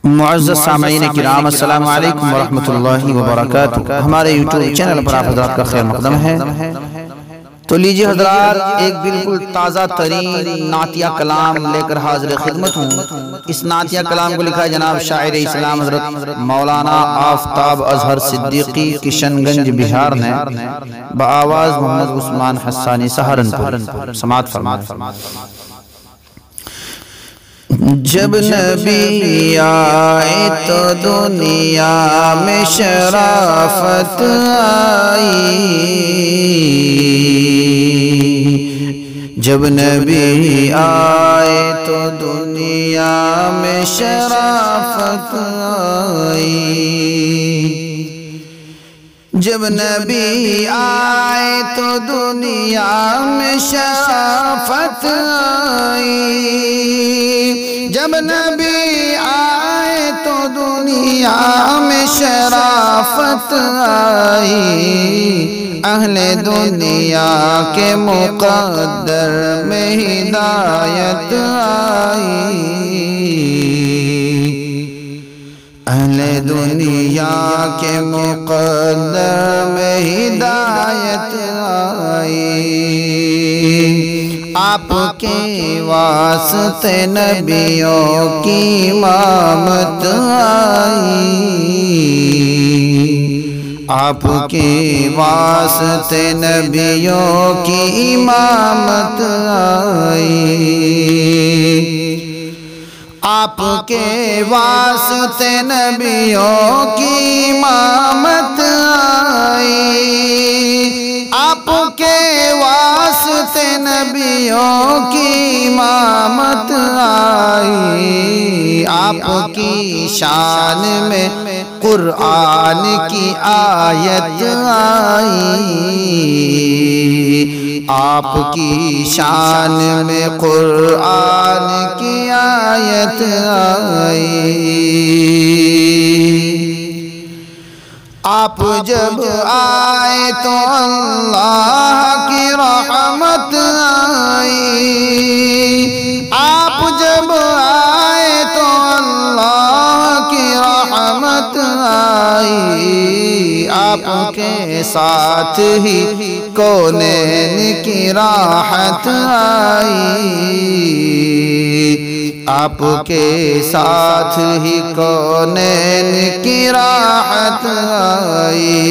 معزز سامعین کرام السلام علیکم ورحمۃ اللہ وبرکاتہ۔ ہمارے یوٹیوب چینل پر آپ حضرات کا خیر مقدم ہے۔ تو لیجئے حضرات، ایک بالکل تازہ ترین نعتیہ کلام لے کر حاضر خدمت ہوں۔ اس نعتیہ کلام کو لکھا ہے جناب شاعر اسلام حضرت مولانا آفتاب اظہر صدیقی کشن گنج بہار نے، بآواز محمد عثمان حسانی سہارنپور۔ سماعت فرمائیں۔ جب نبی آئے تو دنیا میں شرافت آئی، جب نبی آئے تو دنیا میں شرافت آئی، جب نبی آئے تو دنیا میں شرافت آئی، جب نبی آئے تو دنیا میں شرافت آئی، اہل دنیا کے مقدر میں ہدایت آئی، اہل دنیا کے مقدر میں ہدایت آئی، آپ کے واسطے نبیوں کی امامت آئی، آپ کے واسطے نبیوں کی امامت آئی، آپ کے واسطے نبیوں کی امامت آئی، آپ کے واسطے نبیوں کی امامت آئی، آپ کی شان میں قرآن کی آیت آئی، آپ کی شان میں قرآن کی آیت آئی، آپ جب آئے تو اللہ کی رحمت آئی، آپ جب آئے تو اللہ کی رحمت آئی، آپ کے ساتھ ہی کونین کی راحت آئی، آپ کے ساتھ ہی کونین کی راحت آئی،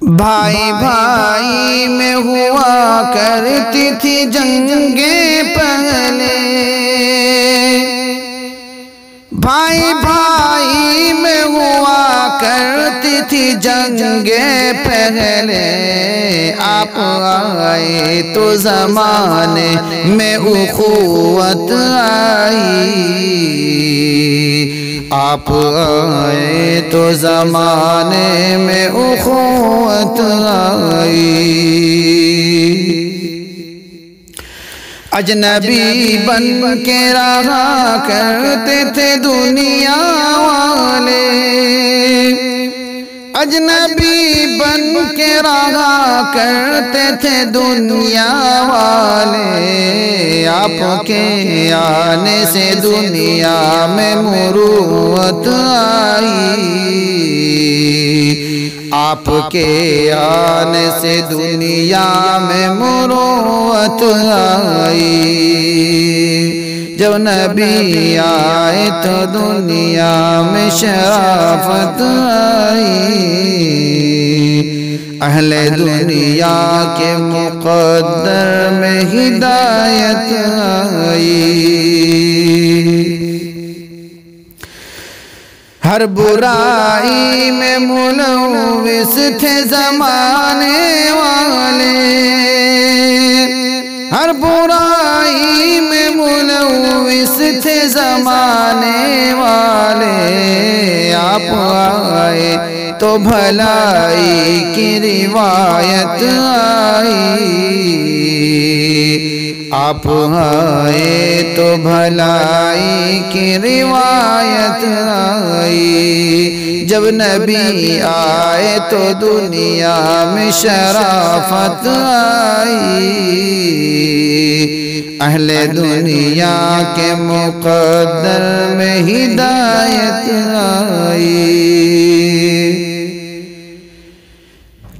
بھائی بھائی میں ہوا کرتی تھی جنگیں پہلے، بھائی بھائی میں ہوا کرتی تھی جنگیں پہلے، آپ آئے تو زمانے میں اخوت آئی، آپ آئے تو زمانے میں اخوت آئی، اجنبی بن کے رہا کرتے تھے دنیا والے، اجنبی بن کے رہا کرتے تھے دنیا والے، آپ کے آنے سے دنیا میں مروت آئی، آپ کے آنے سے دنیا میں مروت آئی، جب نبی آئے تو دنیا میں شرافت آئی، اہل دنیا کے مقدر میں ہدایت آئی، ہر برائی میں ملوث تھے زمانے والے، ہر برائی میں ملوث تھے زمانے والے، آپ آئے تو بھلائی کی روایت آئی، آپ آئے تو بھلائی کی روایت آئی، جب نبی آئے تو دنیا میں شرافت آئی، اہل دنیا کے مقدر میں ہدایت آئی،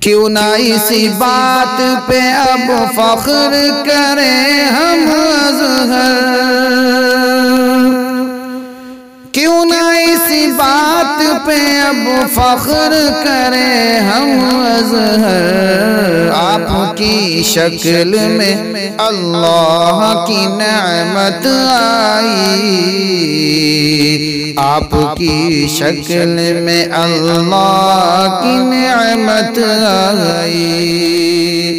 کیوں نہ اسی بات پہ اب فخر کریں ہم اظہر، کیوں نہ اسی بات پہ اب فخر کریں ہم اظہر، آپ کی شکل میں اللہ کی نعمت آئی، آپ کی شکل میں اللہ کی نعمت آئی۔